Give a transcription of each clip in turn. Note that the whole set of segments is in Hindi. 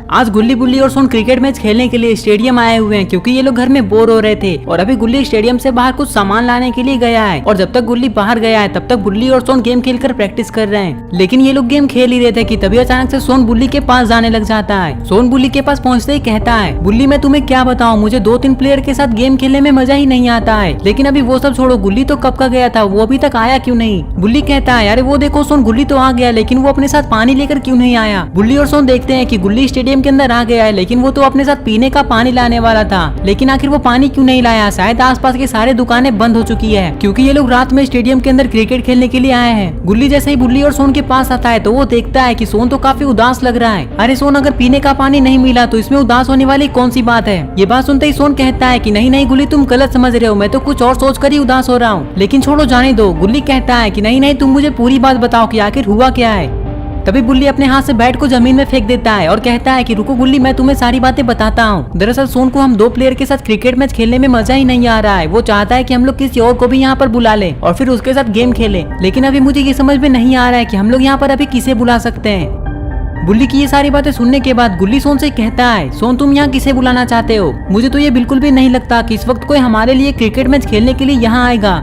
आज गुल्ली बुल्ली और सोन क्रिकेट मैच खेलने के लिए स्टेडियम आए हुए हैं क्योंकि ये लोग घर में बोर हो रहे थे और अभी गुल्ली स्टेडियम से बाहर कुछ सामान लाने के लिए गया है और जब तक गुल्ली बाहर गया है तब तक बुल्ली और सोन गेम खेलकर प्रैक्टिस कर रहे हैं। लेकिन ये लोग गेम खेल ही रहे थे कि तभी अचानक से सोन बुल्ली के पास जाने लग जाता है। सोन बुल्ली के पास पहुंचते ही कहता है, बुल्ली मैं तुम्हें क्या बताऊं, मुझे 2-3 प्लेयर के साथ गेम खेलने में मजा ही नहीं आता है। लेकिन अभी वो सब छोड़ो, गुल्ली तो कब का गया था, वो अभी तक आया क्यों नहीं। बुल्ली कहता है, अरे वो देखो सोन, गुल्ली तो आ गया लेकिन वो अपने साथ पानी लेकर क्यों नहीं आया। बुल्ली और सोन देखते हैं कि गुल्ली स्टेडियम के अंदर आ गया है लेकिन वो तो अपने साथ पीने का पानी लाने वाला था। लेकिन आखिर वो पानी क्यों नहीं लाया। शायद आसपास के सारे दुकानें बंद हो चुकी है क्योंकि ये लोग रात में स्टेडियम के अंदर क्रिकेट खेलने के लिए आए हैं। गुल्ली जैसे ही बुल्ली और सोन के पास आता है तो वो देखता है कि सोन तो काफी उदास लग रहा है। अरे सोन, अगर पीने का पानी नहीं मिला तो इसमें उदास होने वाली कौन सी बात है। ये बात सुनते ही सोन कहता है कि नहीं नहीं गुल्ली, तुम गलत समझ रहे हो, मैं तो कुछ और सोच कर ही उदास हो रहा हूँ। लेकिन छोड़ो, जाने दो। गुल्ली कहता है कि नहीं नहीं, तुम मुझे पूरी बात बताओ कि आखिर हुआ क्या है। तभी बुल्ली अपने हाथ से बैट को जमीन में फेंक देता है और कहता है कि रुको गुल्ली, मैं तुम्हें सारी बातें बताता हूँ। दरअसल सोन को हम 2 प्लेयर के साथ क्रिकेट मैच खेलने में मजा ही नहीं आ रहा है। वो चाहता है कि हम लोग किसी और को भी यहाँ पर बुला लें और फिर उसके साथ गेम खेलें। लेकिन अभी मुझे ये समझ में नहीं आ रहा है कि हम लोग यहाँ पर अभी किसे बुला सकते हैं। बुल्ली की ये सारी बातें सुनने के बाद गुल्ली सोन से कहता है, सोन तुम यहाँ किसे बुलाना चाहते हो। मुझे तो ये बिल्कुल भी नहीं लगता कि इस वक्त कोई हमारे लिए क्रिकेट मैच खेलने के लिए यहाँ आएगा।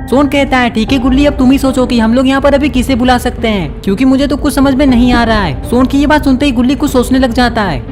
सोन कहता है, ठीक है गुल्ली, अब तुम ही सोचो कि हम लोग यहाँ पर अभी किसे बुला सकते हैं क्योंकि मुझे तो कुछ समझ में नहीं आ रहा है। सोन की ये बात सुनते ही गुल्ली कुछ सोचने लग जाता है।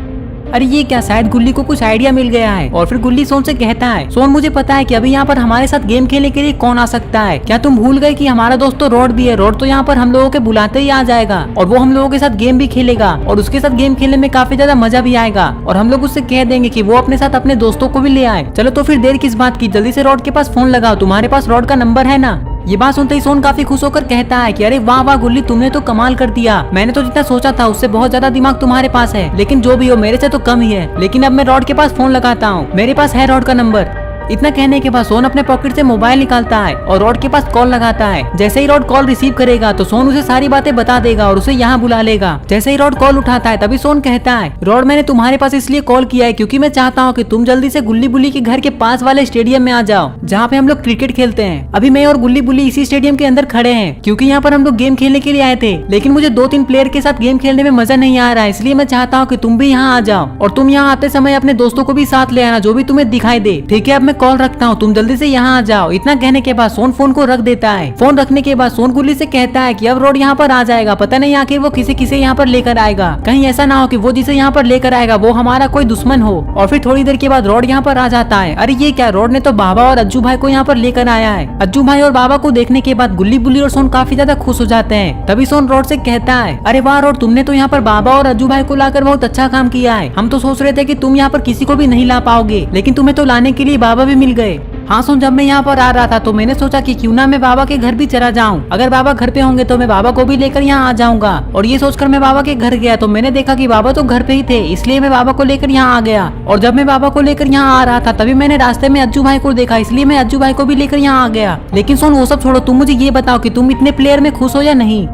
अरे ये क्या, शायद गुल्ली को कुछ आइडिया मिल गया है। और फिर गुल्ली सोन से कहता है, सोन मुझे पता है कि अभी यहाँ पर हमारे साथ गेम खेलने के लिए कौन आ सकता है। क्या तुम भूल गए कि हमारा दोस्त तो रॉड भी है। रॉड तो यहाँ पर हम लोगों के बुलाते ही आ जाएगा और वो हम लोगों के साथ गेम भी खेलेगा और उसके साथ गेम खेलने में काफी ज्यादा मजा भी आएगा। और हम लोग उससे कह देंगे कि वो अपने साथ अपने दोस्तों को भी ले आए। चलो तो फिर देर किस बात की, जल्दी से रॉड के पास फोन लगाओ, तुम्हारे पास रॉड का नंबर है ना। ये बात सुनते ही सोन काफी खुश होकर कहता है कि अरे वाह वाह गुल्ली, तुमने तो कमाल कर दिया। मैंने तो जितना सोचा था उससे बहुत ज्यादा दिमाग तुम्हारे पास है। लेकिन जो भी हो, मेरे से तो कम ही है। लेकिन अब मैं रॉड के पास फोन लगाता हूँ, मेरे पास है रॉड का नंबर। इतना कहने के बाद सोन अपने पॉकेट से मोबाइल निकालता है और रॉड के पास कॉल लगाता है। जैसे ही रॉड कॉल रिसीव करेगा तो सोन उसे सारी बातें बता देगा और उसे यहाँ बुला लेगा। जैसे ही रॉड कॉल उठाता है तभी सोन कहता है, रॉड मैंने तुम्हारे पास इसलिए कॉल किया है क्योंकि मैं चाहता हूँ कि तुम जल्दी से गुल्ली बुल्ली के घर के पास वाले स्टेडियम में आ जाओ जहाँ पे हम लोग क्रिकेट खेलते हैं। अभी मैं और गुल्ली बुल्ली इसी स्टेडियम के अंदर खड़े हैं क्योंकि यहाँ पर हम लोग गेम खेलने के लिए आए थे। लेकिन मुझे 2-3 प्लेयर के साथ गेम खेलने में मजा नहीं आ रहा है, इसलिए मैं चाहता हूँ कि तुम भी यहाँ आ जाओ और तुम यहाँ आते समय अपने दोस्तों को भी साथ ले आना जो भी तुम्हें दिखाई दे। ठीक है, अब मैं कॉल रखता हूँ, जल्दी से यहाँ आ जाओ। इतना कहने के बाद सोन फोन को रख देता है। फोन रखने के बाद सोन गुल्ली से कहता है कि अब रॉड यहाँ पर आ जाएगा, पता नहीं आखिर वो किसे यहाँ पर लेकर आएगा। कहीं ऐसा ना हो कि वो जिसे यहाँ पर लेकर आएगा वो हमारा कोई दुश्मन हो। और फिर थोड़ी देर के बाद रॉड यहाँ पर आ जाता है। अरे ये क्या, रॉड ने तो बाबा और अज्जू भाई को यहाँ पर लेकर आया है। अज्जू भाई और बाबा को देखने के बाद गुल्ली बुल्ली और सोन काफी ज्यादा खुश हो जाते हैं। तभी सोन रॉड से कहता है, अरे वाह रॉड, तुमने तो यहाँ पर बाबा और अज्जू भाई को लाकर बहुत अच्छा काम किया है। हम तो सोच रहे थे कि तुम यहाँ पर किसी को भी नहीं ला पाओगे, लेकिन तुम्हें तो लाने के लिए बाबा भी मिल गए। हाँ सोन, जब मैं यहाँ पर आ रहा था तो मैंने सोचा कि क्यों ना मैं बाबा के घर भी चला जाऊँ। अगर बाबा घर पे होंगे तो मैं बाबा को भी लेकर यहाँ आ जाऊंगा। और ये सोचकर मैं बाबा के घर गया तो मैंने देखा कि बाबा तो घर पे ही थे, इसलिए मैं बाबा को लेकर यहाँ आ गया। और जब मैं बाबा को लेकर यहाँ आ रहा था तभी मैंने रास्ते में अज्जू भाई को देखा, इसलिए मैं अज्जू भाई को भी लेकर यहाँ आ गया। लेकिन सोन वो सब छोड़ो, तुम मुझे ये बताओ कि तुम इतने प्लेयर में खुश हो या नहीं।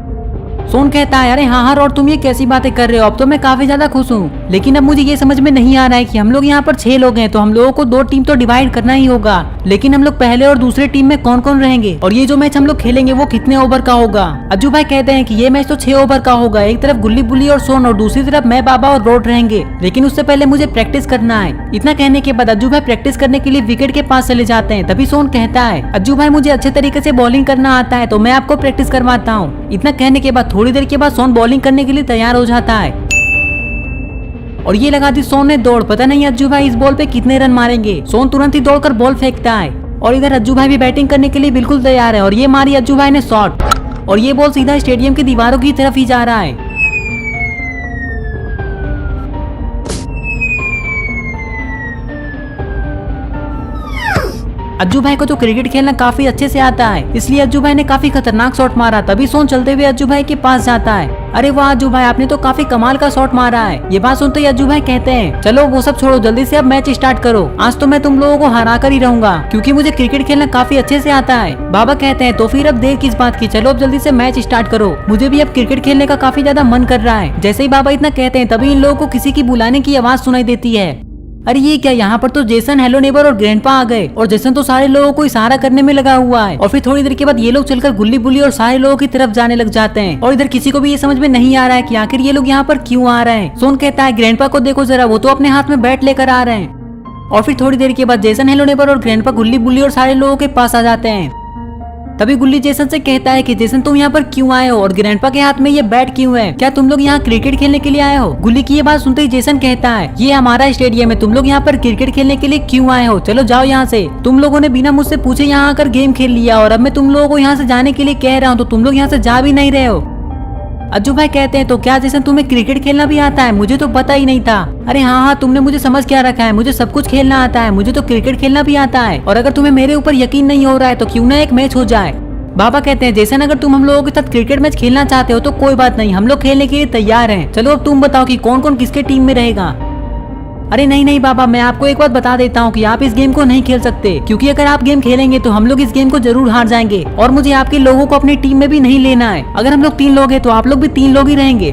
सोन कहता है, अरे हाँ रॉड, तुम ये कैसी बातें कर रहे हो, अब तो मैं काफी ज्यादा खुश हूँ। लेकिन अब मुझे ये समझ में नहीं आ रहा है कि हम लोग यहाँ पर 6 लोग हैं तो हम लोगों को 2 टीम तो डिवाइड करना ही होगा। लेकिन हम लोग पहले और दूसरे टीम में कौन कौन रहेंगे और ये जो मैच हम लोग खेलेंगे वो कितने ओवर का होगा। अज्जू भाई कहते हैं कि ये मैच तो 6 ओवर का होगा। एक तरफ गुल्ली बुल्ली और सोन और दूसरी तरफ मैं, बाबा और रॉड रहेंगे। लेकिन उससे पहले मुझे प्रैक्टिस करना है। इतना कहने के बाद अज्जू भाई प्रैक्टिस करने के लिए विकेट के पास चले जाते हैं। तभी सोन कहता है, अज्जू भाई मुझे अच्छे तरीके से बॉलिंग करना आता है तो मैं आपको प्रैक्टिस करवाता हूँ। इतना कहने के बाद थोड़ी देर के बाद सोन बॉलिंग करने के लिए तैयार हो जाता है और ये लगा दी सोन ने दौड़। पता नहीं अज्जू भाई इस बॉल पे कितने रन मारेंगे। सोन तुरंत ही दौड़कर बॉल फेंकता है और इधर अज्जू भाई भी बैटिंग करने के लिए बिल्कुल तैयार है और ये मारी अज्जू भाई ने शॉट और ये बॉल सीधा स्टेडियम की दीवारों की तरफ ही जा रहा है। अज्जू भाई को तो क्रिकेट खेलना काफी अच्छे से आता है, इसलिए अज्जू भाई ने काफी खतरनाक शॉट मारा। तभी सोन चलते हुए अज्जू भाई के पास जाता है। अरे वाह अज्जू भाई, आपने तो काफी कमाल का शॉट मारा है। ये बात सुनते ही अज्जू भाई कहते हैं, चलो वो सब छोड़ो, जल्दी से अब मैच स्टार्ट करो। आज तो मैं तुम लोगों को हरा कर ही रहूंगा क्योंकि मुझे क्रिकेट खेलना काफी अच्छे से आता है। बाबा कहते हैं, तो फिर अब देर किस बात की, चलो अब जल्दी से मैच स्टार्ट करो। मुझे भी अब क्रिकेट खेलने का काफी ज्यादा मन कर रहा है। जैसे ही बाबा इतना कहते हैं तभी इन लोगों को किसी की बुलाने की आवाज सुनाई देती है। अरे ये क्या, यहाँ पर तो जेसन, हेलो नेबर और ग्रैंडपा आ गए और जेसन तो सारे लोगों को इशारा करने में लगा हुआ है। और फिर थोड़ी देर के बाद ये लोग चलकर गुल्ली बुल्ली और सारे लोगों की तरफ जाने लग जाते हैं और इधर किसी को भी ये समझ में नहीं आ रहा है कि आखिर ये लोग यहाँ पर क्यों आ रहे हैं। सोन कहता है ग्रैंडपा को देखो जरा, वो तो अपने हाथ में बैट लेकर आ रहे हैं। और फिर थोड़ी देर के बाद जेसन, हेलो नेबर और ग्रैंडपा गुल्ली बुल्ली और सारे लोगों के पास आ जाते हैं। तभी गुल्ली जेसन से कहता है कि जेसन तुम यहाँ पर क्यों आए हो और ग्रैंडपा के हाथ में ये बैट क्यों है, क्या तुम लोग यहाँ क्रिकेट खेलने के लिए आए हो। गुल्ली की ये बात सुनते ही जेसन कहता है ये हमारा स्टेडियम है, तुम लोग यहाँ पर क्रिकेट खेलने के लिए क्यों आए हो, चलो जाओ यहाँ से। तुम लोगों ने बिना मुझसे पूछे यहाँ आकर गेम खेल लिया और अब मैं तुम लोगों को यहाँ से जाने के लिए कह रहा हूँ तो तुम लोग यहाँ से जा भी नहीं रहे हो। अज्जू भाई कहते हैं तो क्या जेसन तुम्हें क्रिकेट खेलना भी आता है, मुझे तो पता ही नहीं था। अरे हाँ, तुमने मुझे समझ क्या रखा है, मुझे सब कुछ खेलना आता है, मुझे तो क्रिकेट खेलना भी आता है। और अगर तुम्हें मेरे ऊपर यकीन नहीं हो रहा है तो क्यों ना एक मैच हो जाए। बाबा कहते हैं जेसन अगर तुम हम लोगों के साथ क्रिकेट मैच खेलना चाहते हो तो कोई बात नहीं, हम लोग खेलने के लिए तैयार हैं। चलो अब तुम बताओ कि कौन कौन किसके टीम में रहेगा। अरे नहीं नहीं बाबा, मैं आपको एक बात बता देता हूँ कि आप इस गेम को नहीं खेल सकते, क्योंकि अगर आप गेम खेलेंगे तो हम लोग इस गेम को जरूर हार जाएंगे और मुझे आपके लोगों को अपनी टीम में भी नहीं लेना है। अगर हम लोग 3 लोग हैं तो आप लोग भी 3 लोग ही रहेंगे।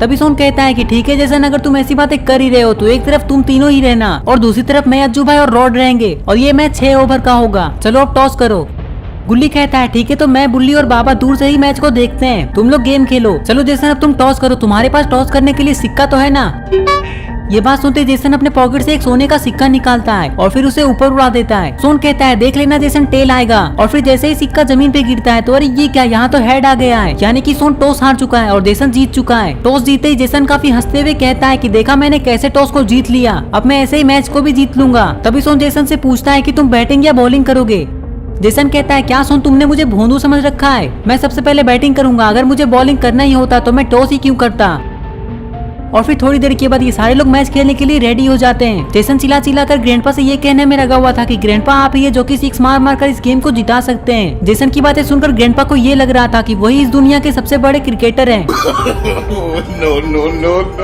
तभी सोन कहता है कि ठीक है जेसन, अगर तुम ऐसी बातें कर ही रहे हो तो एक तरफ तुम तीनों ही रहना और दूसरी तरफ मैं, अज्जू भाई और रॉड रहेंगे और ये मैच 6 ओवर का होगा। चलो अब टॉस करो। गुल्ली कहता है ठीक है, तो मैं, बुल्ली और बाबा दूर से ही मैच को देखते हैं, तुम लोग गेम खेलो। चलो जेसन अब तुम टॉस करो, तुम्हारे पास टॉस करने के लिए सिक्का तो है ना। ये बात सुनते जेसन अपने पॉकेट से एक सोने का सिक्का निकालता है और फिर उसे ऊपर उड़ा देता है। सोन कहता है देख लेना जेसन, टेल आएगा। और फिर जैसे ही सिक्का जमीन पे गिरता है तो अरे ये क्या, यहाँ तो हेड आ गया है, यानी कि सोन टॉस हार चुका है और जेसन जीत चुका है। टॉस जीते ही जेसन काफी हंसते हुए कहता है कि देखा मैंने कैसे टॉस को जीत लिया, अब मैं ऐसे ही मैच को भी जीत लूंगा। तभी सोन जेसन से पूछता है कि तुम बैटिंग या बॉलिंग करोगे। जेसन कहता है क्या सोन, तुमने मुझे भोंदू समझ रखा है, मैं सबसे पहले बैटिंग करूंगा, अगर मुझे बॉलिंग करना ही होता तो मैं टॉस ही क्यों करता। और फिर थोड़ी देर के बाद ये सारे लोग मैच खेलने के लिए रेडी हो जाते हैं। जेसन चिल्ला चिल्ला कर ग्रैंडपा से ये कहने में लगा हुआ था कि ग्रैंडपा आप ही है जो कि 6 मार मार कर इस गेम को जिता सकते हैं। जेसन की बातें सुनकर ग्रैंडपा को ये लग रहा था कि वही इस दुनिया के सबसे बड़े क्रिकेटर हैं।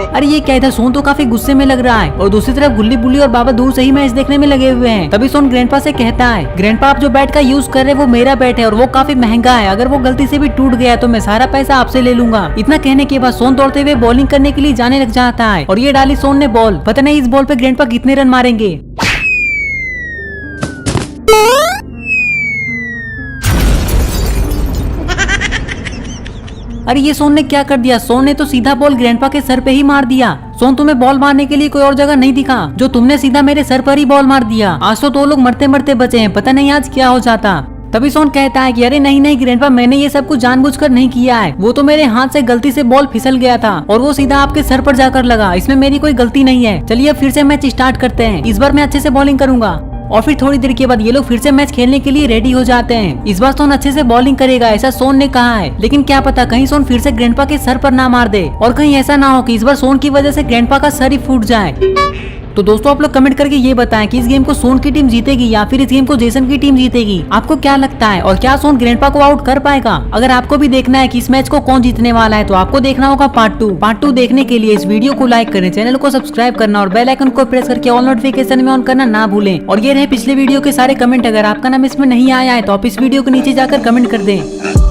अरे ये क्या, इधर सोन तो काफी गुस्से में लग रहा है और दूसरी तरफ गुल्ली बुल्ली और बाबा दूर से ही मैच देखने में लगे हुए हैं। तभी सोन ग्रैंडपा से कहता है ग्रैंडपा आप जो बैट का यूज कर रहे हैं वो मेरा बैट है और वो काफी महंगा है, अगर वो गलती से भी टूट गया तो मैं सारा पैसा आपसे ले लूंगा। इतना कहने के बाद सोन दौड़ते हुए बॉलिंग करने के लिए जाने लग जाता है और ये डाली सोन ने बॉल। पता नहीं इस बॉल पे ग्रैंडपा कितने रन मारेंगे। अरे ये सोन ने क्या कर दिया, सोन ने तो सीधा बॉल ग्रैंडपा के सर पे ही मार दिया। सोन, तुम्हें बॉल मारने के लिए कोई और जगह नहीं दिखा, जो तुमने सीधा मेरे सर पर ही बॉल मार दिया। आज तो 2 लोग मरते मरते बचे हैं, पता नहीं आज क्या हो जाता। तभी सोन कहता है कि अरे नहीं नहीं ग्रैंडपा, मैंने ये सब कुछ जानबूझकर नहीं किया है, वो तो मेरे हाथ से गलती से बॉल फिसल गया था और वो सीधा आपके सर पर जाकर लगा, इसमें मेरी कोई गलती नहीं है। चलिए अब फिर से मैच स्टार्ट करते हैं, इस बार मैं अच्छे से बॉलिंग करूंगा। और फिर थोड़ी देर के बाद ये लोग फिर से मैच खेलने के लिए रेडी हो जाते हैं। इस बार सोन अच्छे से बॉलिंग करेगा ऐसा सोन ने कहा है, लेकिन क्या पता कहीं सोन फिर से ग्रैंडपा के सर पर ना मार दे और कहीं ऐसा ना हो कि इस बार सोन की वजह से ग्रैंडपा का सर ही फूट जाए। तो दोस्तों आप लोग कमेंट करके ये बताएं कि इस गेम को सोन की टीम जीतेगी या फिर इस गेम को जेसन की टीम जीतेगी, आपको क्या लगता है, और क्या सोन ग्रैंडपा को आउट कर पाएगा। अगर आपको भी देखना है कि इस मैच को कौन जीतने वाला है तो आपको देखना होगा पार्ट 2 देखने के लिए इस वीडियो को लाइक करें, चैनल को सब्सक्राइब करना और बेल आइकन को प्रेस करके ऑल नोटिफिकेशन में ऑन करना ना भूलें। और ये रहे पिछले वीडियो के सारे कमेंट, अगर आपका नाम इसमें नहीं आया है तो आप इस वीडियो के नीचे जाकर कमेंट कर दें।